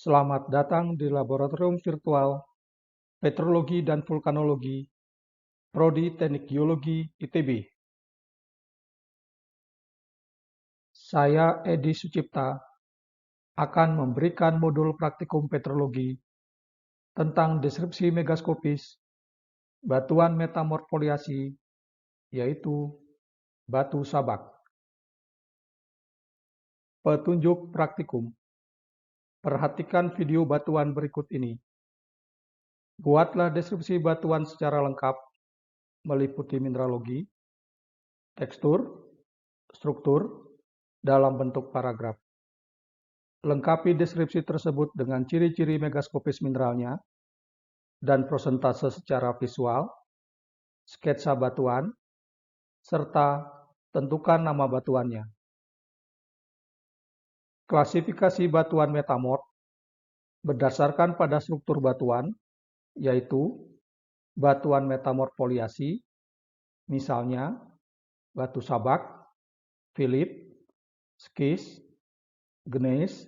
Selamat datang di Laboratorium Virtual Petrologi dan Vulkanologi, Prodi Teknik Geologi ITB. Saya Edi Sucipta akan memberikan modul praktikum petrologi tentang deskripsi megaskopis batuan metamorfoliasi, yaitu batu sabak. Petunjuk praktikum. Perhatikan video batuan berikut ini. Buatlah deskripsi batuan secara lengkap, meliputi mineralogi, tekstur, struktur, dalam bentuk paragraf. Lengkapi deskripsi tersebut dengan ciri-ciri megaskopis mineralnya dan prosentase secara visual, sketsa batuan, serta tentukan nama batuannya. Klasifikasi batuan metamorf berdasarkan pada struktur batuan, yaitu batuan metamorfoliasi, misalnya batu sabak, filip, skis, gneis,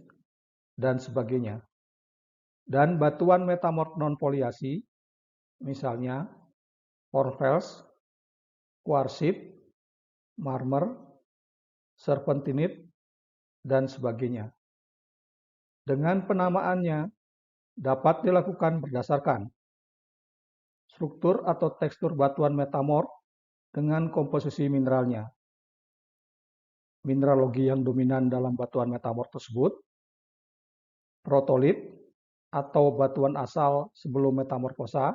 dan sebagainya. Dan batuan metamorf non-foliasi, misalnya hornfels, kuarsit, marmer, serpentinit, dan sebagainya. Dengan penamaannya dapat dilakukan berdasarkan struktur atau tekstur batuan metamorf dengan komposisi mineralnya, mineralogi yang dominan dalam batuan metamorf tersebut, protolit atau batuan asal sebelum metamorfosa,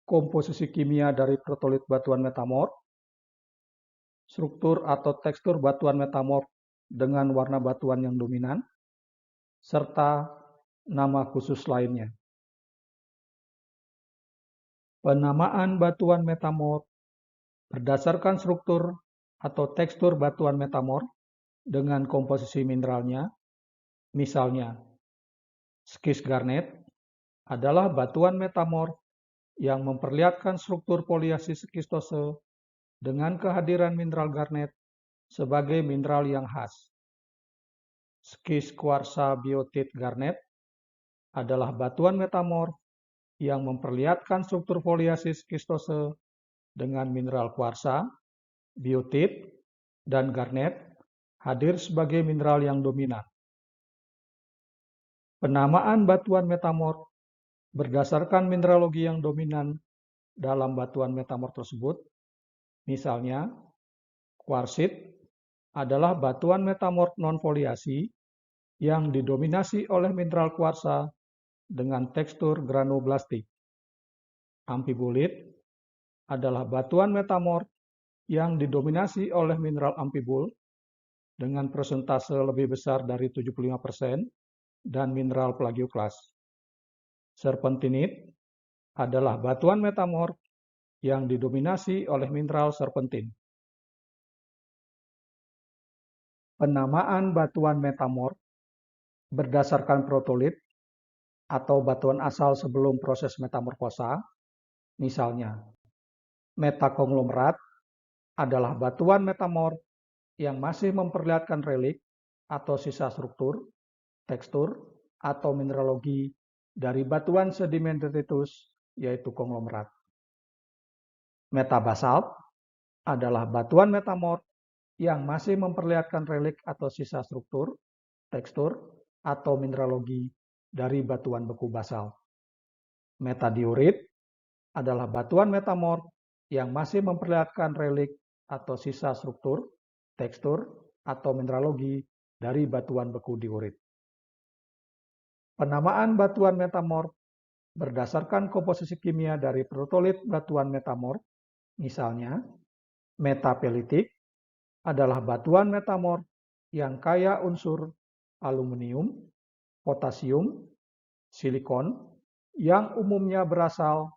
komposisi kimia dari protolit batuan metamorf, struktur atau tekstur batuan metamorf dengan warna batuan yang dominan, serta nama khusus lainnya. Penamaan batuan metamorf berdasarkan struktur atau tekstur batuan metamorf dengan komposisi mineralnya, misalnya skis garnet adalah batuan metamorf yang memperlihatkan struktur foliasi skistose dengan kehadiran mineral garnet sebagai mineral yang khas. Skis kuarsa biotit garnet adalah batuan metamorf yang memperlihatkan struktur foliasi skistose dengan mineral kuarsa, biotit, dan garnet hadir sebagai mineral yang dominan. Penamaan batuan metamorf berdasarkan mineralogi yang dominan dalam batuan metamorf tersebut, misalnya kuarsit adalah batuan metamorf non-foliasi yang didominasi oleh mineral kuarsa dengan tekstur granoblastik. Amfibolit adalah batuan metamorf yang didominasi oleh mineral amfibol dengan persentase lebih besar dari 75% dan mineral plagioklas. Serpentinit adalah batuan metamorf yang didominasi oleh mineral serpentin. Penamaan batuan metamorf berdasarkan protolit atau batuan asal sebelum proses metamorfosa, misalnya metakonglomerat adalah batuan metamorf yang masih memperlihatkan relik atau sisa struktur, tekstur, atau mineralogi dari batuan sedimen detritus, yaitu konglomerat. Metabasalt adalah batuan metamorf yang masih memperlihatkan relik atau sisa struktur, tekstur, atau mineralogi dari batuan beku basalt. Metadiorit adalah batuan metamorf yang masih memperlihatkan relik atau sisa struktur, tekstur, atau mineralogi dari batuan beku diorit. Penamaan batuan metamorf berdasarkan komposisi kimia dari protolit batuan metamorf, misalnya metapelitik adalah batuan metamorf yang kaya unsur aluminium, potasium, silikon yang umumnya berasal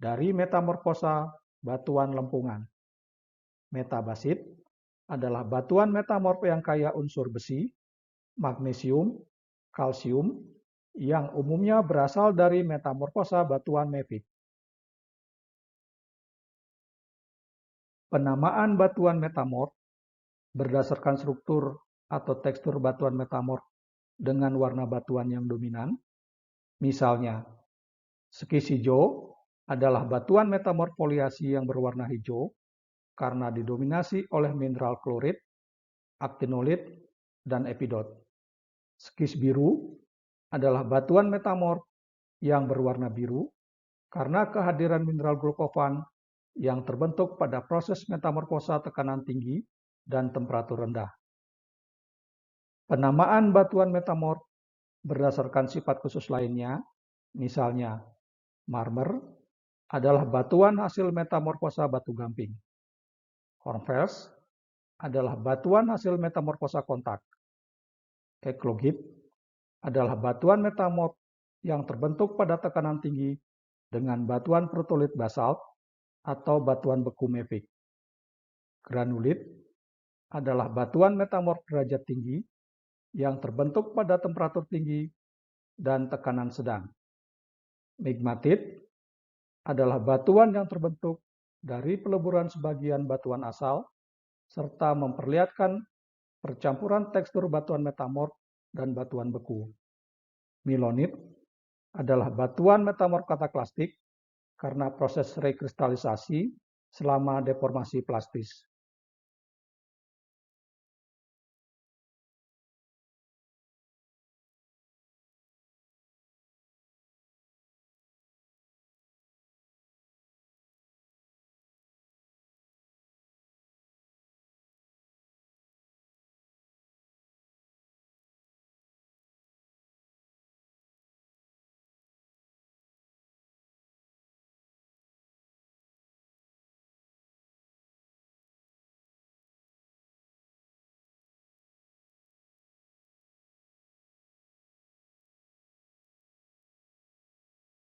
dari metamorfosa batuan lempungan. Metabasit adalah batuan metamorf yang kaya unsur besi, magnesium, kalsium yang umumnya berasal dari metamorfosa batuan mefik. Penamaan batuan metamorf berdasarkan struktur atau tekstur batuan metamorf dengan warna batuan yang dominan. Misalnya, skis hijau adalah batuan metamorfoliasi yang berwarna hijau karena didominasi oleh mineral klorit, aktinolit, dan epidot. Skis biru adalah batuan metamorf yang berwarna biru karena kehadiran mineral glukovan yang terbentuk pada proses metamorfosa tekanan tinggi dan temperatur rendah. Penamaan batuan metamorf berdasarkan sifat khusus lainnya, misalnya marmer adalah batuan hasil metamorfosa batu gamping. Hornfels adalah batuan hasil metamorfosa kontak. Eklogit adalah batuan metamorf yang terbentuk pada tekanan tinggi dengan batuan protolit basalt atau batuan beku mefik. Granulit adalah batuan metamorf derajat tinggi yang terbentuk pada temperatur tinggi dan tekanan sedang. Migmatit adalah batuan yang terbentuk dari peleburan sebagian batuan asal serta memperlihatkan percampuran tekstur batuan metamorf dan batuan beku. Milonit adalah batuan metamorf kataklastik karena proses rekristalisasi selama deformasi plastis.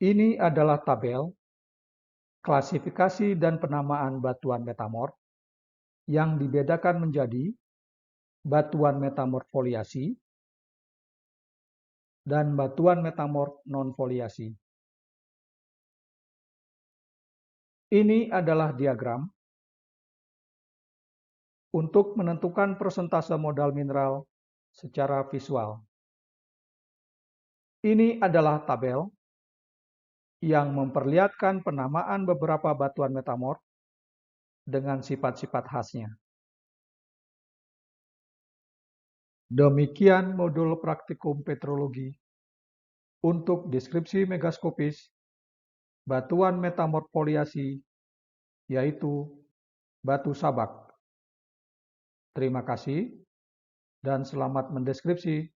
Ini adalah tabel klasifikasi dan penamaan batuan metamorf yang dibedakan menjadi batuan metamorf foliasi dan batuan metamorf non-foliasi. Ini adalah diagram untuk menentukan persentase modal mineral secara visual. Ini adalah tabel yang memperlihatkan penamaan beberapa batuan metamorf dengan sifat-sifat khasnya. Demikian modul praktikum petrologi untuk deskripsi megaskopis batuan metamorf foliasi, yaitu batu sabak. Terima kasih dan selamat mendeskripsi.